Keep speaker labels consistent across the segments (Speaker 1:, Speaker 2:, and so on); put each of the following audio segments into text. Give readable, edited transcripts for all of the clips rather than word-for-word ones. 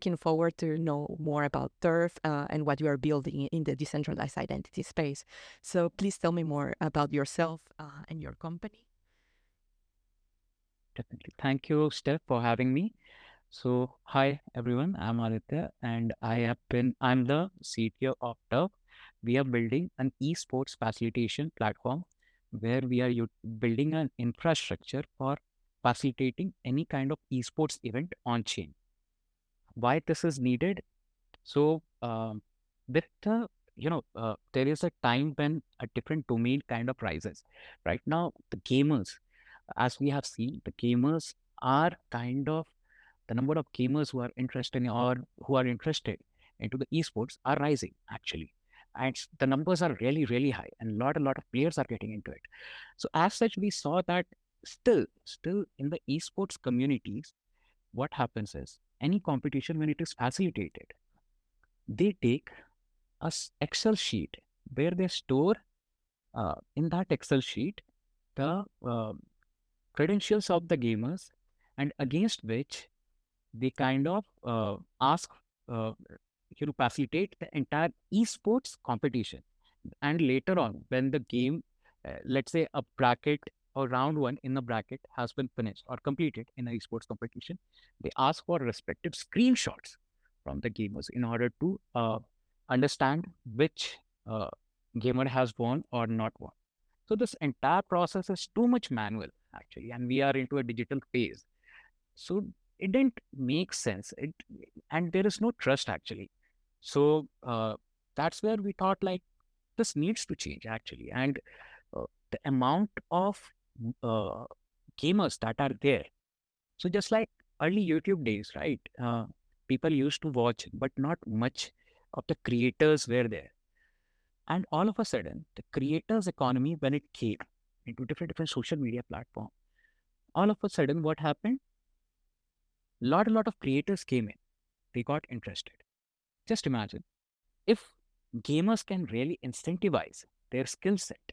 Speaker 1: looking forward to know more about Turf and what you are building in the decentralized identity space. So please tell me more about yourself and your company.
Speaker 2: Definitely. Thank you, Steph, for having me. So, hi everyone, I'm Aditya, and I'm the CTO of Turf. We are building an esports facilitation platform where we are building an infrastructure for facilitating any kind of esports event on chain. Why this is needed? So, with the there is a time when a different domain kind of rises. Right now, the gamers, as we have seen, the gamers are kind of the number of gamers who are interested into the esports are rising actually, and the numbers are really really high, and a lot of players are getting into it. So as such, we saw that still in the esports communities, what happens is any competition when it is facilitated, they take Excel sheet where they store in that Excel sheet the credentials of the gamers, and against which they kind of ask uh, facilitate the entire esports competition. And later on, when the game, let's say a bracket or round one in the bracket has been finished or completed in an esports competition, they ask for respective screenshots from the gamers in order to understand which uh, gamer has won or not won. So this entire process is too much manual actually, and we are into a digital phase. So it didn't make sense. And there is no trust actually. So that's where we thought like this needs to change actually. And the amount of uh, gamers that are there. So just like early YouTube days, right? People used to watch, but not much of the creators were there. And all of a sudden, the creators economy, when it came into different social media platform, all of a sudden, what happened? A lot of creators came in. They got interested. Just imagine if gamers can really incentivize their skill set,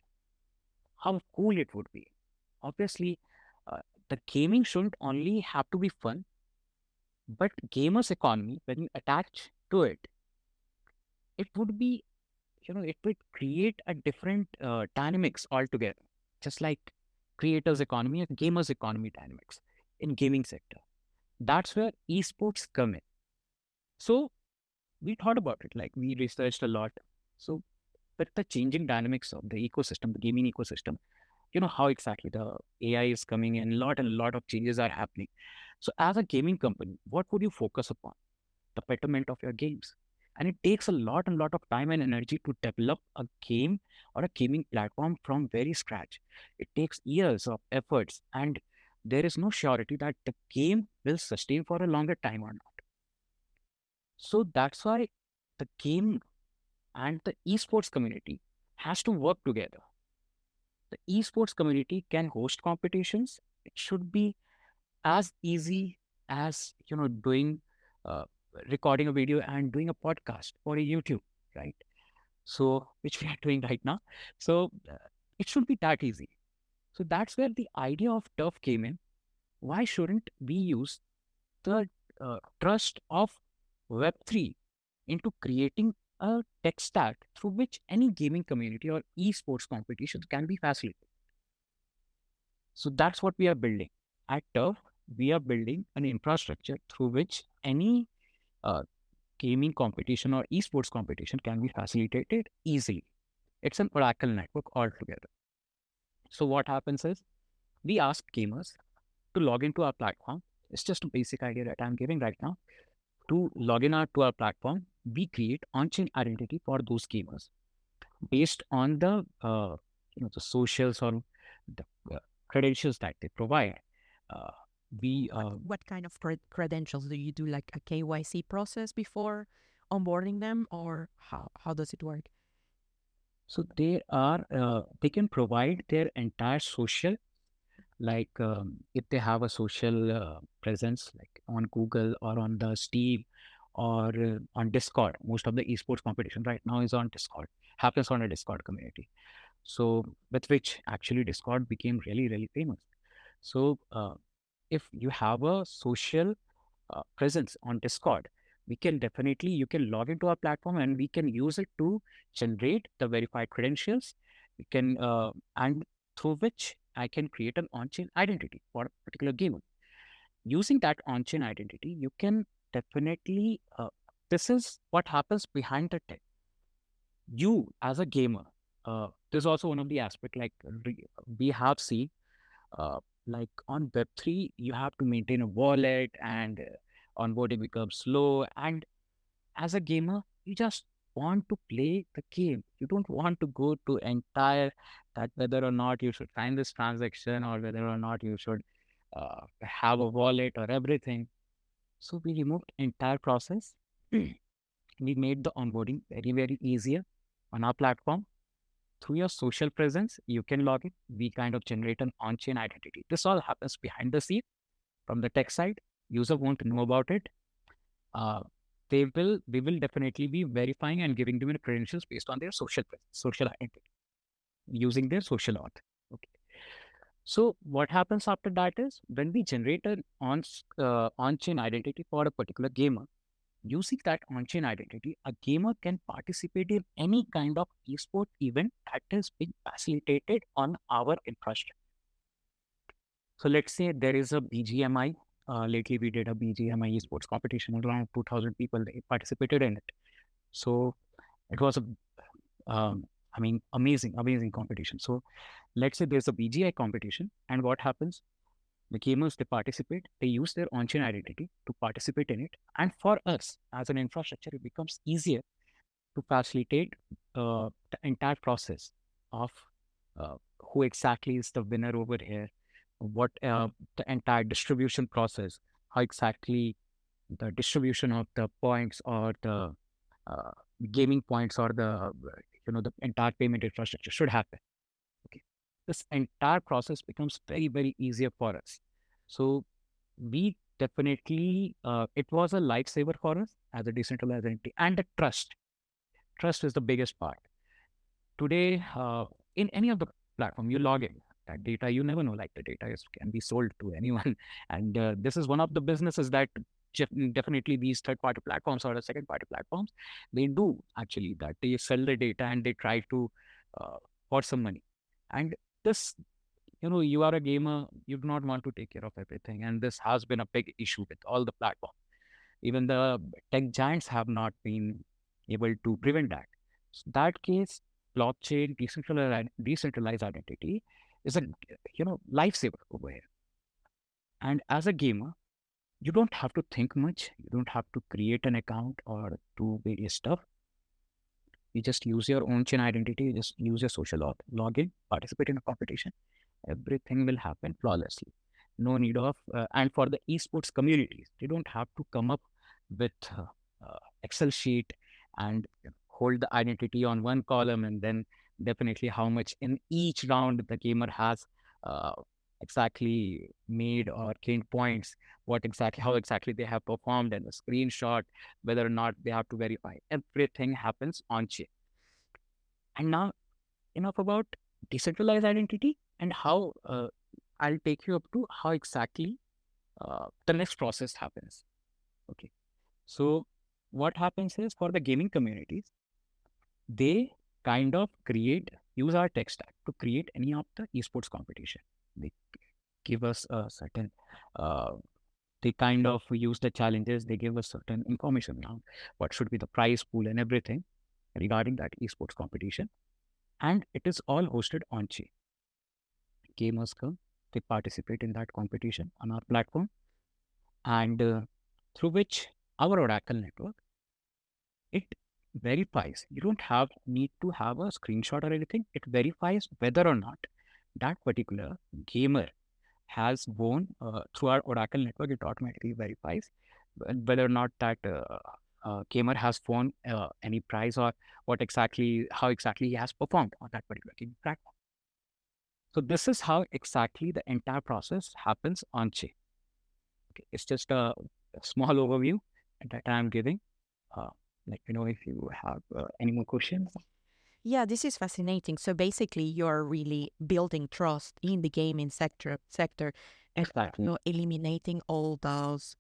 Speaker 2: how cool it would be. Obviously, uh, the gaming shouldn't only have to be fun, but gamers economy, when you attach to it, it would be, it would create a different dynamics altogether, just like creators economy and gamers economy dynamics in gaming sector. That's where esports come in. So we thought about it, like we researched a lot. So with the changing dynamics of the ecosystem, the gaming ecosystem, how exactly the AI is coming in, a lot of changes are happening. So as a gaming company, what would you focus upon? The betterment of your games. And it takes a lot of time and energy to develop a game or a gaming platform from very scratch. It takes years of efforts, and there is no surety that the game will sustain for a longer time or not. So that's why the game and the esports community has to work together. The esports community can host competitions. It should be as easy as doing uh, recording a video and doing a podcast or a YouTube, right? So which we are doing right now. So it should be that easy. So that's where the idea of Turf came in. Why shouldn't we use the trust of Web3 into creating a tech stack through which any gaming community or esports competitions can be facilitated? So that's what we are building. At Turf, we are building an infrastructure through which any uh, gaming competition or esports competition can be facilitated easily. It's an Oracle network altogether. So what happens is we ask gamers to log into our platform. It's just a basic idea that I'm giving right now. To log in to our platform, we create on-chain identity for those gamers based on the socials or the credentials that they provide. Uh, we
Speaker 1: What kind of credentials do you do, like a KYC process before onboarding them, or how does it work?
Speaker 2: So they can provide their entire social, like if they have a social presence like on Google or on the Steam or on Discord. Most of the esports competition right now is on Discord, happens on a Discord community. So with which actually Discord became really, really famous. So if you have a social presence on Discord, you can log into our platform and we can use it to generate the verified credentials. We can, and through which I can create an on-chain identity for a particular gamer. Using that on-chain identity, you can definitely, this is what happens behind the tech. You as a gamer, there's also one of the aspect like we have seen, like on Web3, you have to maintain a wallet and onboarding becomes slow. And as a gamer, you just want to play the game. You don't want to go to entire that whether or not you should sign this transaction or whether or not you should have a wallet or everything. So we removed entire process. We made the onboarding very, very easier on our platform. Through your social presence, you can log in. We kind of generate an on-chain identity. This all happens behind the scene from the tech side. User won't know about it. Uh, we will definitely be verifying and giving them the credentials based on their social identity, using their social auth. Okay. So what happens after that is when we generate an on-chain identity for a particular gamer, using that on-chain identity, a gamer can participate in any kind of esport event that is being facilitated on our infrastructure. So let's say there is a BGMI. Lately, we did a BGMI esports competition. Around 2,000 people they participated in it. So it was a, amazing competition. So let's say there's a BGI competition, and what happens? The gamers they participate, they use their on-chain identity to participate in it, and for us as an infrastructure, it becomes easier to facilitate the entire process of who exactly is the winner over here, what the entire distribution process, how exactly the distribution of the points or the uh, gaming points or the the entire payment infrastructure should happen. Okay, this entire process becomes very, very easier for us. So we definitely it was a lifesaver for us as a decentralized entity, and the trust is the biggest part today. In any of the platform you log in, that data you never know, like the data can be sold to anyone. And this is one of the businesses that definitely these third party platforms or the second party platforms, they do actually that they sell the data and they try to uh, for some money. And this, you are a gamer, you do not want to take care of everything, and this has been a big issue with all the platforms. Even the tech giants have not been able to prevent that. So that case, blockchain, decentralized identity is a lifesaver over here. And as a gamer, you don't have to think much. You don't have to create an account or do various stuff. You just use your own chain identity. You just use your social log in, participate in a competition. Everything will happen flawlessly. No need of, and for the esports communities, they don't have to come up with Excel sheet and hold the identity on one column and then definitely how much in each round the gamer has uh, exactly made or gained points, how exactly they have performed, and a screenshot, whether or not they have to verify. Everything happens on chain. And now, enough about decentralized identity and how I'll take you up to how exactly the next process happens. Okay. So what happens is for the gaming communities, they kind of use our tech stack to create any of the esports competition. They give us a certain, they kind of use the challenges, they give us certain information around what should be the prize pool and everything regarding that esports competition. And it is all hosted on chain. Gamers come, they participate in that competition on our platform, and through which our Oracle network, it verifies. You don't need to have a screenshot or anything. It verifies whether or not that particular gamer has won through our Oracle network. It automatically verifies whether or not that gamer has won any prize or how exactly he has performed on that particular gaming platform. So this is how exactly the entire process happens on chain. Okay, it's just a small overview that I'm giving. Let me know if you have any more questions.
Speaker 1: Yeah, this is fascinating. So basically, you're really building trust in the gaming sector and
Speaker 2: Exactly.
Speaker 1: eliminating all those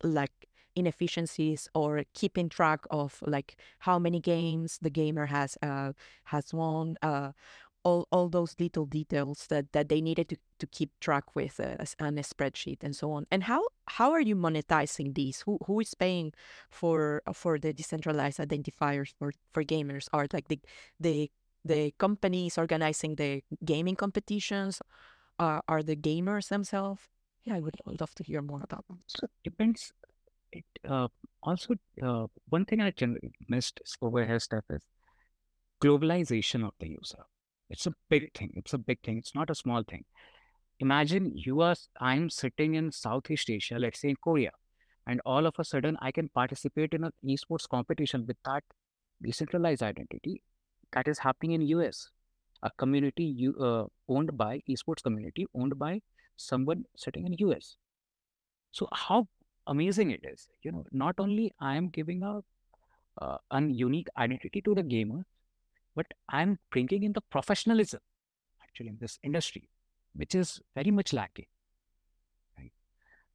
Speaker 1: like inefficiencies or keeping track of like how many games the gamer has won, all those little details that they needed to keep track with on a spreadsheet and so on. And how are you monetizing these? Who is paying for the decentralized identifiers for gamers? Are like the the companies organizing the gaming competitions? Are the gamers themselves? Yeah, I would love to hear more about them.
Speaker 2: So depends. It also one thing I generally missed over here, Steph, is globalization of the user. It's a big thing. It's a big thing. It's not a small thing. Imagine I'm sitting in Southeast Asia, let's say in Korea, and all of a sudden I can participate in an esports competition with that decentralized identity that is happening in US, a community owned by esports community owned by someone sitting in US. So how amazing it is, not only I am giving a unique identity to the gamer, but I'm bringing in the professionalism actually in this industry, which is very much lacking. Right?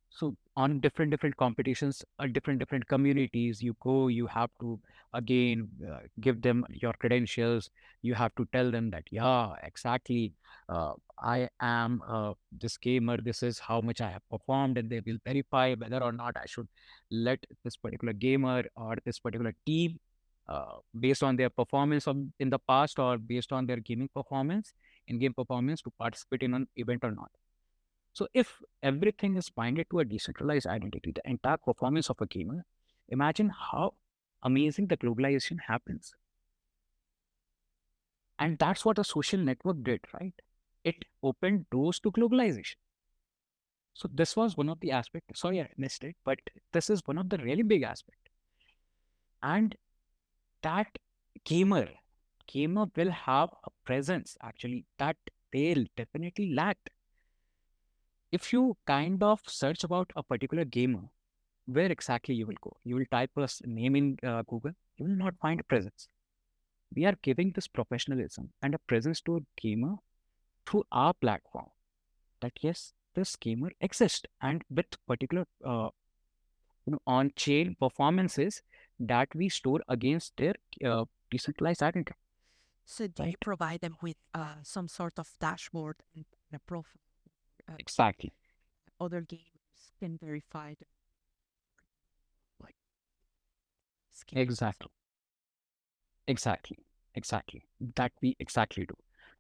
Speaker 2: So on different competitions, different communities, you go, you have to again give them your credentials. You have to tell them that, yeah, exactly, I am this gamer. This is how much I have performed, and they will verify whether or not I should let this particular gamer or this particular team, based on their performance in the past or based on their gaming performance, in-game performance, to participate in an event or not. So if everything is binded to a decentralized identity, the entire performance of a gamer, imagine how amazing the globalization happens. And that's what a social network did, right? It opened doors to globalization. So this was one of the aspects. Sorry, I missed it, but this is one of the really big aspects. And that gamer, gamer will have a presence actually that they'll definitely lack. If you kind of search about a particular gamer, where exactly you will go? You will type a name in Google, you will not find a presence. We are giving this professionalism and a presence to a gamer through our platform. That yes, this gamer exists, and with particular on-chain performances that we store against their decentralized identity.
Speaker 1: So do you
Speaker 2: Right?
Speaker 1: provide them with some sort of dashboard and a profile?
Speaker 2: Exactly.
Speaker 1: Other gamers can verify the like skills.
Speaker 2: Exactly. Exactly. Exactly. That we exactly do.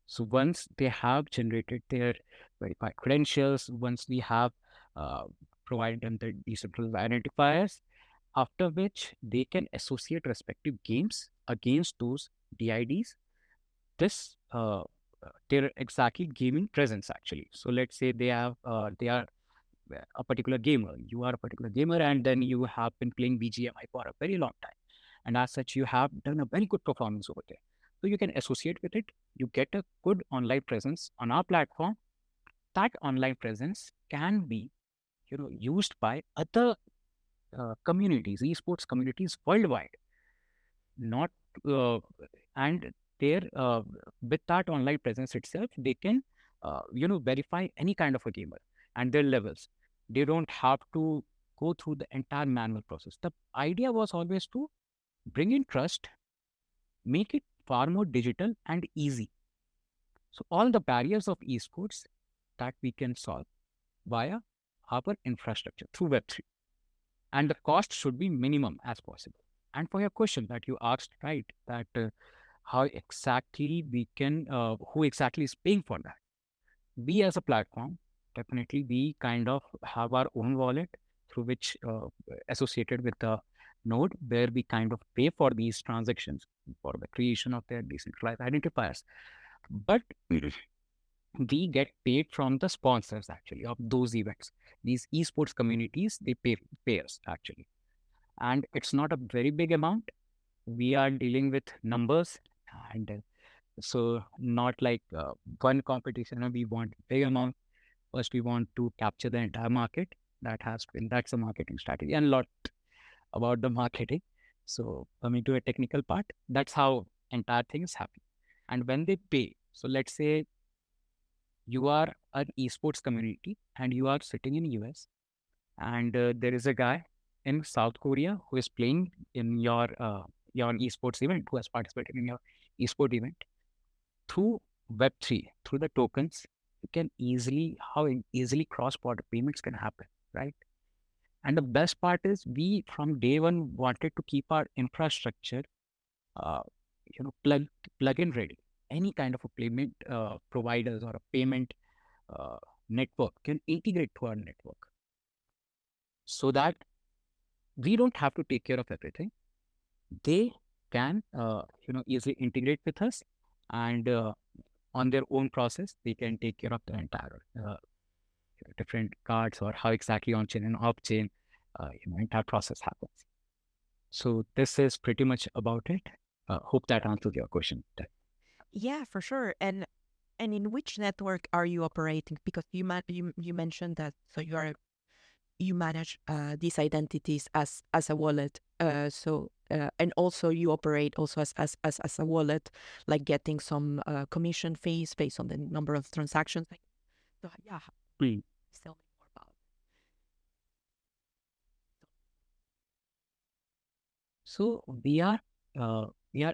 Speaker 2: So once they have generated their verified credentials, once we have uh, provided them the decentralized identifiers, after which they can associate respective games against those DIDs. This their exactly gaming presence actually. So let's say they are a particular gamer. You are a particular gamer, and then you have been playing BGMI for a very long time, and as such, you have done a very good performance over there. So you can associate with it. You get a good online presence on our platform. That online presence can be, used by other communities, esports communities worldwide. Not and there with that online presence itself, they can verify any kind of a gamer and their levels. They don't have to go through the entire manual process. The idea was always to bring in trust, make it far more digital and easy. So all the barriers of esports that we can solve via our infrastructure through Web3. And the cost should be minimum as possible. And for your question that you asked, right, that how exactly we can, who exactly is paying for that? We as a platform, definitely we kind of have our own wallet through which associated with the node where we kind of pay for these transactions for the creation of their decentralized identifiers. But we get paid from the sponsors actually of those events. These esports communities, they pay us actually. And it's not a very big amount. We are dealing with numbers, and so not like one competition. We want big amount. First, we want to capture the entire market. That's a marketing strategy, and a lot about the marketing. So coming to a technical part, that's how entire things happen. And when they pay, so let's say you are an esports community and you are sitting in US, and there is a guy in South Korea who is playing in your esports event, who has participated in your esport event, through Web3, through the tokens, you can easily cross-border payments can happen, right? And the best part is we from day one wanted to keep our infrastructure, uh, plug-in ready. Any kind of a payment providers or a payment uh, network can integrate to our network so that we don't have to take care of everything. They can, easily integrate with us, and on their own process, they can take care of the entire different cards or how exactly on chain and off chain, entire process happens. So this is pretty much about it. Hope that answers your question.
Speaker 1: Yeah, for sure. And in which network are you operating? Because you mentioned that so you manage these identities as a wallet. And also you operate also as a wallet, like getting some commission fees based on the number of transactions. So yeah,
Speaker 2: Mm.
Speaker 1: tell me more about.
Speaker 2: So we are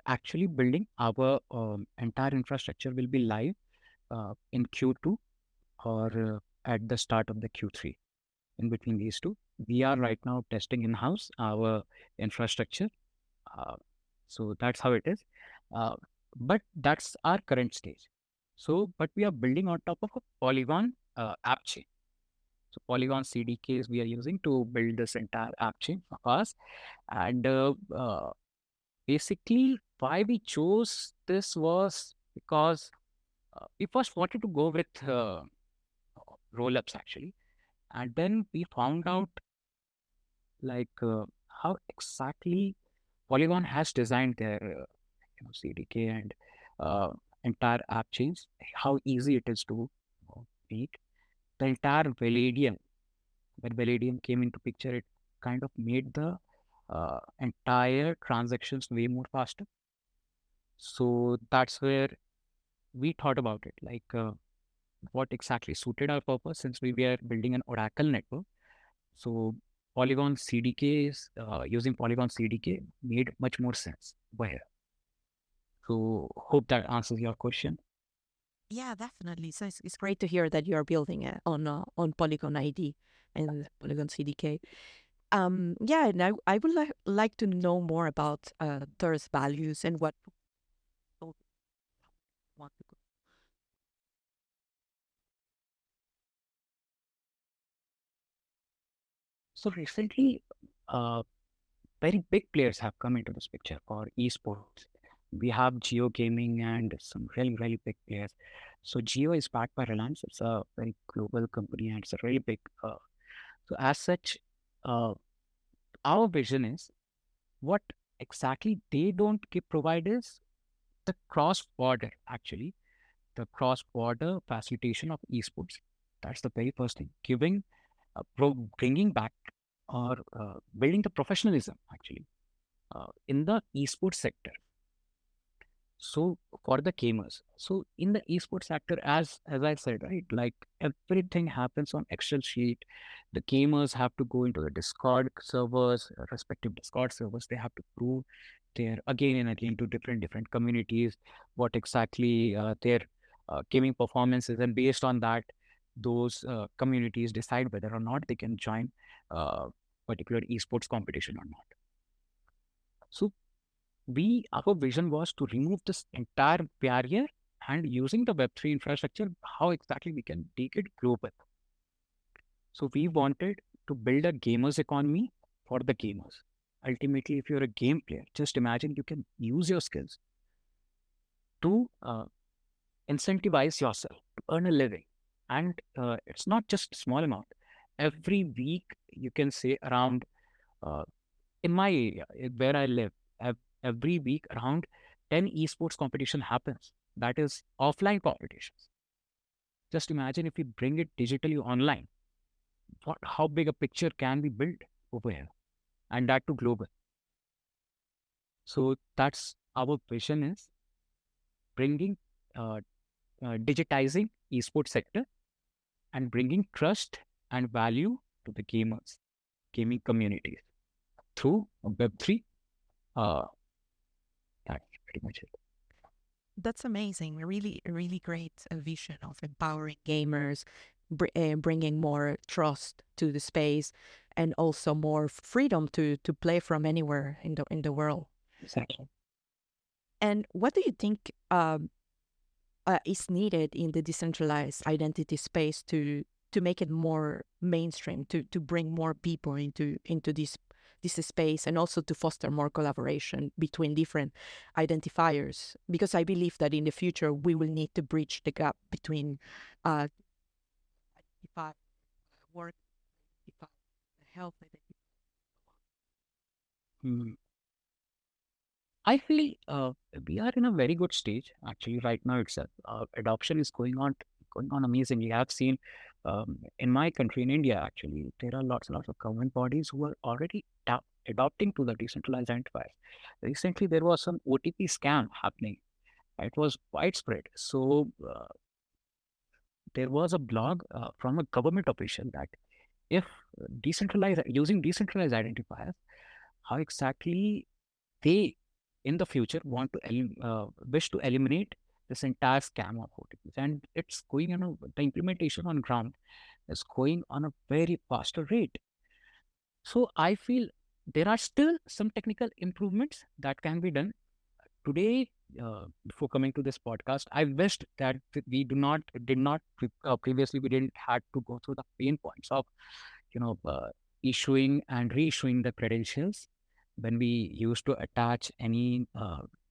Speaker 2: actually building our entire infrastructure will be live in Q2 or at the start of the Q3. In between these two, we are right now testing in-house our infrastructure. Uh, so that's how it is. Uh, but that's our current stage. So, but we are building on top of a Polygon app chain. So Polygon CDKs we are using to build this entire app chain of ours. And basically, why we chose this was because we first wanted to go with roll-ups actually, and then we found out like how exactly Polygon has designed their CDK and uh, entire app chains, how easy it is to beat. The entire Validium, when Validium came into picture, it kind of made the entire transactions way more faster. So that's where we thought about it, like what exactly suited our purpose since we were building an Oracle network. So Polygon CDKs, using Polygon CDK made much more sense over here. So hope that answers your question.
Speaker 1: Yeah, definitely. So it's great to hear that you're building it on Polygon ID and Polygon CDK. Yeah, and I would like to know more about Thirst values and what people want to go.
Speaker 2: So recently, very big players have come into this picture for esports. We have Geo Gaming and some really big players. So Geo is backed by Reliance. It's a very global company and it's a really big. So as such, uh, our vision is what exactly they don't give provide is the cross border actually the cross border facilitation of esports. That's the very first thing. Giving, bringing back or building the professionalism actually in the esports sector. So for the gamers, so in the esports sector, as I said, right, like everything happens on Excel sheet. The gamers have to go into the Discord servers, respective Discord servers. They have to prove their again and again to different communities what exactly their gaming performance is, and based on that, those communities decide whether or not they can join particular esports competition or not. So our vision was to remove this entire barrier and using the Web3 infrastructure, how exactly we can take it global. So we wanted to build a gamers economy for the gamers. Ultimately, if you're a game player, just imagine you can use your skills to incentivize yourself to earn a living. And it's not just a small amount. Every week, you can say around uh, in my area where I live, every week around 10 esports competition happens. That is offline competitions. Just imagine if we bring it digitally online, how big a picture can be built over here, and that to global. So that's our vision is bringing, uh, digitizing esports sector and bringing trust and value to the gamers, gaming communities. through Web3. Uh, that's pretty much it.
Speaker 1: That's amazing. Really great vision of empowering gamers, bringing more trust to the space, and also more freedom to play from anywhere in the world.
Speaker 2: Exactly.
Speaker 1: And what do you think is needed in the decentralized identity space to make it more mainstream, to bring more people into this space, and also to foster more collaboration between different identifiers? Because I believe that in the future we will need to bridge the gap between identify work, identify health identity.
Speaker 2: Hmm. I feel we are in a very good stage actually right now itself. Adoption is going on amazingly. I've seen in my country, in India, actually, there are lots and lots of government bodies who are already adopting to the decentralized enterprise. Recently, there was some OTP scam happening. It was widespread. So there was a blog from a government official that if using decentralized identifiers, how exactly they in the future want to wish to eliminate this entire scam of OTPs, and it's going on the implementation on ground is going on a very faster rate. So I feel there are still some technical improvements that can be done today. Before coming to this podcast, I wished that we did not previously we didn't had to go through the pain points of you know issuing and reissuing the credentials when we used to attach any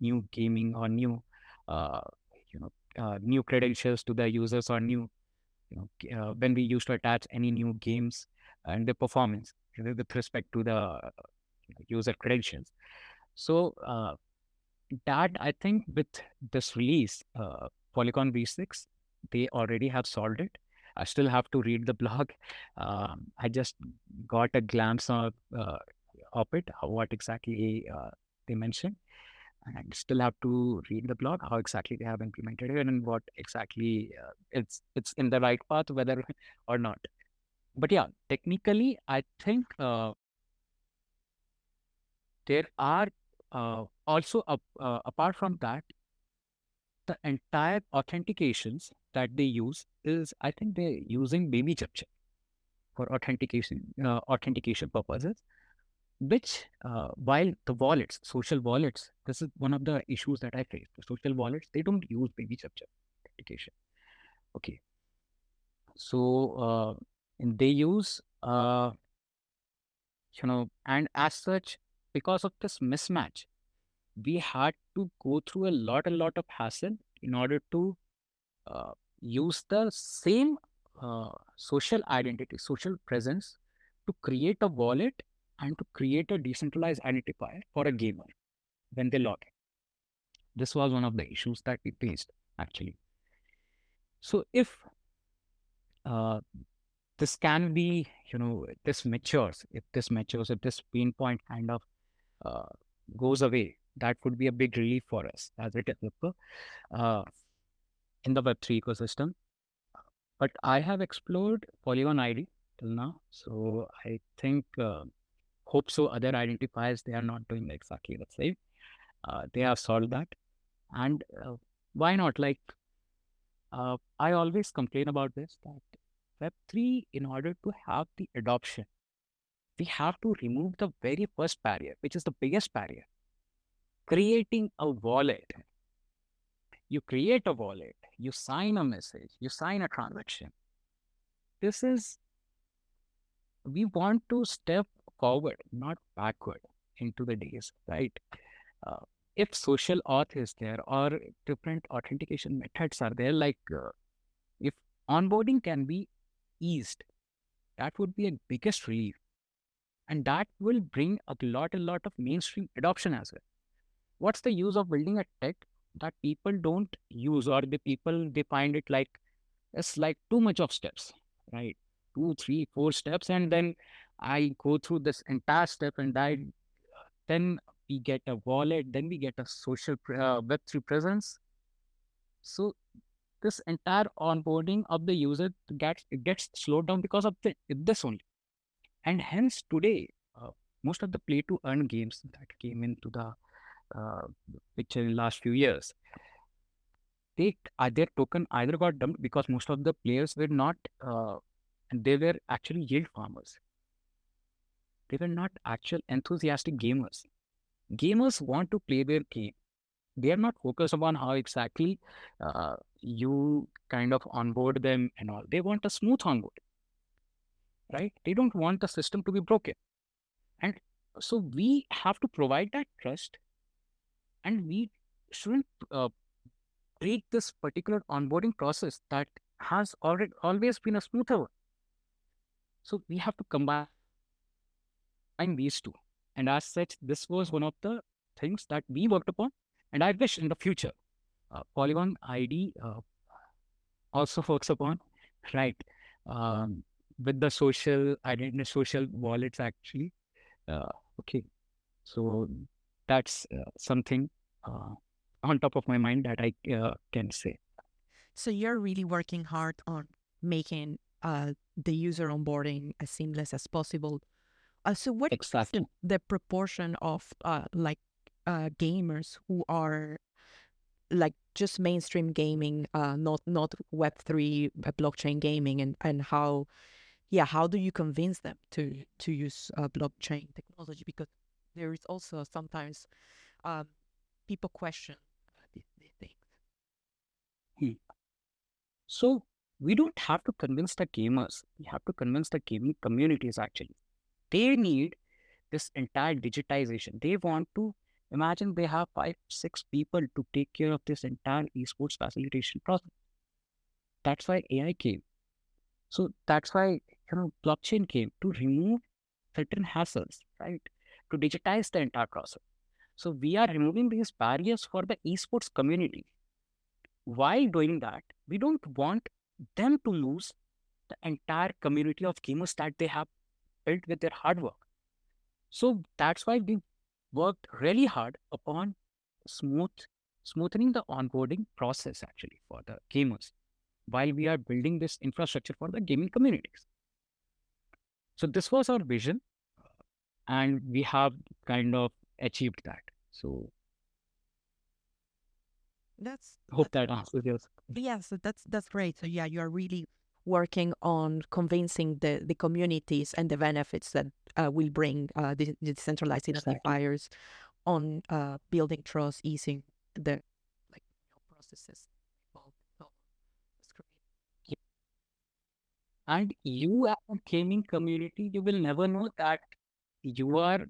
Speaker 2: new gaming or uh, new credentials to the users or new when we used to attach any new games and the performance with respect to the user credentials. So that I think with this release, Polygon V6, they already have solved it. I still have to read the blog. I just got a glance of it, what exactly they mentioned, and I still have to read the blog, how exactly they have implemented it, and what exactly it's in the right path, whether or not. But yeah, technically, I think there are also apart from that, the entire authentications that they use is, I think they're using baby chapcha for authentication purposes, which while the wallets, social wallets, this is one of the issues that I face. The social wallets, they don't use baby chapcha authentication. Okay. So and they use and as such, because of this mismatch, we had to go through a lot of hassle in order to uh, use the same social identity, social presence to create a wallet and to create a decentralized identifier for a gamer when they log in. This was one of the issues that we faced actually. So if uh, this can be, if this matures, if this pain point kind of uh, goes away, that would be a big relief for us as a developer uh, in the Web3 ecosystem. But I have explored Polygon ID till now, so I think hope so. Other identifiers, they are not doing exactly the same. They have solved that, and why not? Like I always complain about this that Web3, in order to have the adoption, we have to remove the very first barrier, which is the biggest barrier: creating a wallet. You create a wallet, you sign a message, you sign a transaction. This is We want to step forward, not backward into the days, right? Uh, if social auth is there or different authentication methods are there, like if onboarding can be eased, that would be a biggest relief. And that will bring a lot of mainstream adoption as well. What's the use of building a tech that people don't use, or the people, they find it like it's like too much of steps, right? Two, three, four steps, and then I go through this entire step, and then we get a wallet, then we get a social Web3 presence. So this entire onboarding of the user gets slowed down because of this only. And hence today, most of the play to earn games that came into the uh, picture in last few years, their token either got dumped because most of the players were not, they were actually yield farmers. They were not actual enthusiastic gamers. Gamers want to play their game. They are not focused upon how exactly you kind of onboard them and all. They want a smooth onboard, right? They don't want the system to be broken. And so we have to provide that trust, and we shouldn't break this particular onboarding process that has already always been a smoother one. So we have to combine these two. And as such, this was one of the things that we worked upon. And I wish in the future, Polygon ID also works upon, right? Um, with the social identity, social wallets actually. Uh, okay. So that's something on top of my mind that I can say.
Speaker 1: So you're really working hard on making the user onboarding as seamless as possible. So what is
Speaker 2: Exactly.
Speaker 1: the proportion of gamers who are like just mainstream gaming, not Web3 blockchain gaming, and how do you convince them to use blockchain technology? Because there is also sometimes um, people question these things.
Speaker 2: Hmm. So we don't have to convince the gamers. We have to convince the gaming communities actually. They need this entire digitization. They want to imagine they have 5, 6 people to take care of this entire esports facilitation process. That's why AI came. So that's why blockchain came to remove certain hassles, right? To digitize the entire process. So we are removing these barriers for the esports community. While doing that, we don't want them to lose the entire community of gamers that they have built with their hard work. So that's why we worked really hard upon smooth smoothening the onboarding process actually for the gamers while we are building this infrastructure for the gaming communities. So this was our vision, and we have kind of achieved that. So
Speaker 1: That's
Speaker 2: hope that answers your question.
Speaker 1: Yes, that's great. So yeah, you are really working on convincing the communities and the benefits that will bring the decentralized
Speaker 2: Exactly.
Speaker 1: identifiers on building trust, easing the processes involved. So that's great.
Speaker 2: Yeah. And you as a gaming community, you will never know that you are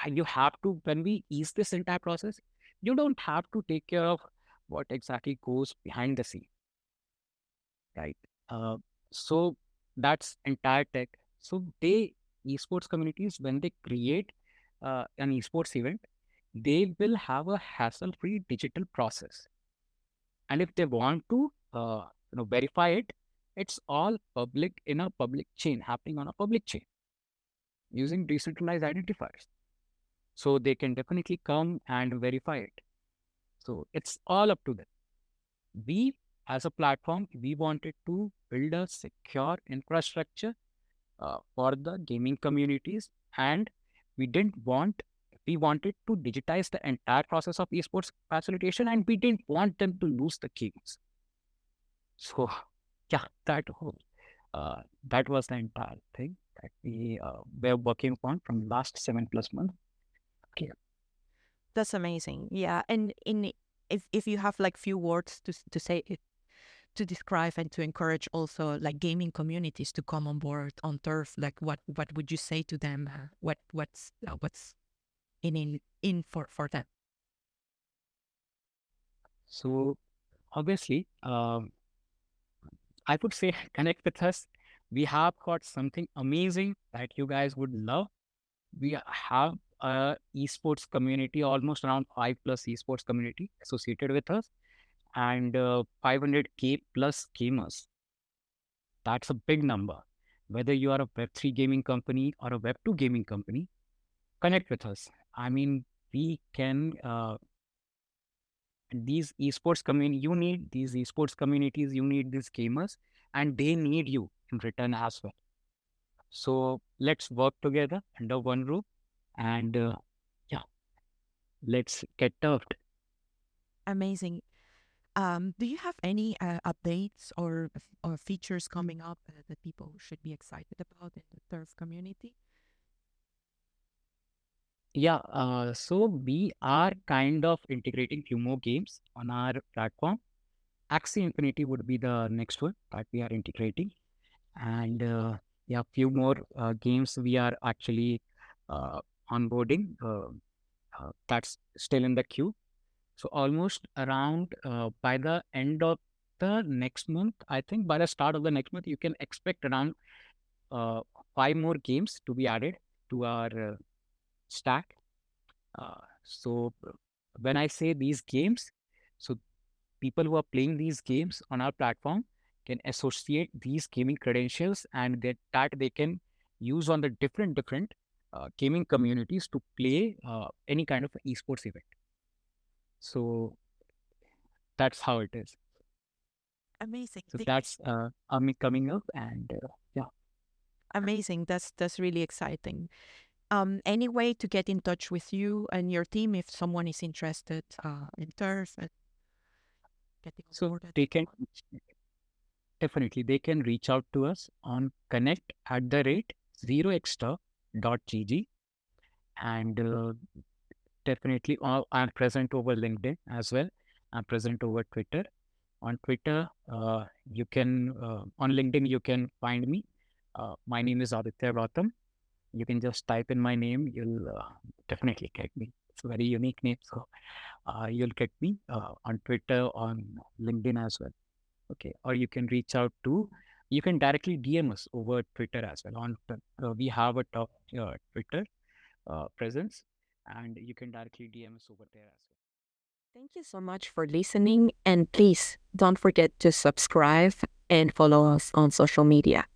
Speaker 2: you have to, when we ease this entire process, you don't have to take care of what exactly goes behind the scene, right? Uh, so that's entire tech. So esports communities, when they create an esports event, they will have a hassle-free digital process. And if they want to, verify it, it's all public in a public chain, happening on a public chain using decentralized identifiers. So they can definitely come and verify it. So it's all up to them. We, as a platform, we wanted to build a secure infrastructure for the gaming communities, and we didn't want we wanted to digitize the entire process of esports facilitation, and we didn't want them to lose the games. So yeah, that was the entire thing that we were working on from last 7+ months. Okay.
Speaker 1: That's amazing. Yeah, and in if you have like few words to say it, to describe and to encourage also like gaming communities to come on board on Turf, like what would you say to them? What's in for them?
Speaker 2: So obviously, I would say connect with us. We have got something amazing that you guys would love. We have a esports community, almost around 5+ esports community associated with us, and 500K plus gamers. That's a big number. Whether you are a Web3 gaming company or a Web2 gaming company, connect with us. I mean, we can these esports community. You need these esports communities. You need these gamers, and they need you in return as well. So let's work together under one roof And yeah, let's get started.
Speaker 1: Amazing. Do you have any updates or features coming up that people should be excited about in the turf community?
Speaker 2: Yeah, so we are kind of integrating few more games on our platform. Axie Infinity would be the next one that we are integrating. And yeah, few more games we are actually uh, onboarding. That's still in the queue. So almost around by the end of the next month, I think by the start of the next month, you can expect around uh, 5 more games to be added to our stack. So when I say these games, so people who are playing these games on our platform can associate these gaming credentials and that they can use on the different gaming communities to play any kind of esports event. So that's how it is.
Speaker 1: Amazing.
Speaker 2: So that's coming up, and yeah.
Speaker 1: Amazing. That's really exciting. Any way to get in touch with you and your team if someone is interested in turf and getting
Speaker 2: So
Speaker 1: onboarded?
Speaker 2: they can definitely they can reach out to us on connect@zeroextra.gg, and definitely I'm present over LinkedIn as well. I'm present over Twitter. On Twitter, you can on LinkedIn you can find me. My name is Aditya Gautam. You can just type in my name. You'll definitely get me. It's a very unique name, so you'll get me on Twitter, on LinkedIn as well. Okay, or you can reach out to. You can directly DM us over Twitter as well. We have a top Twitter presence, and you can directly DM us over there as well.
Speaker 1: Thank you so much for listening. And please don't forget to subscribe and follow us on social media.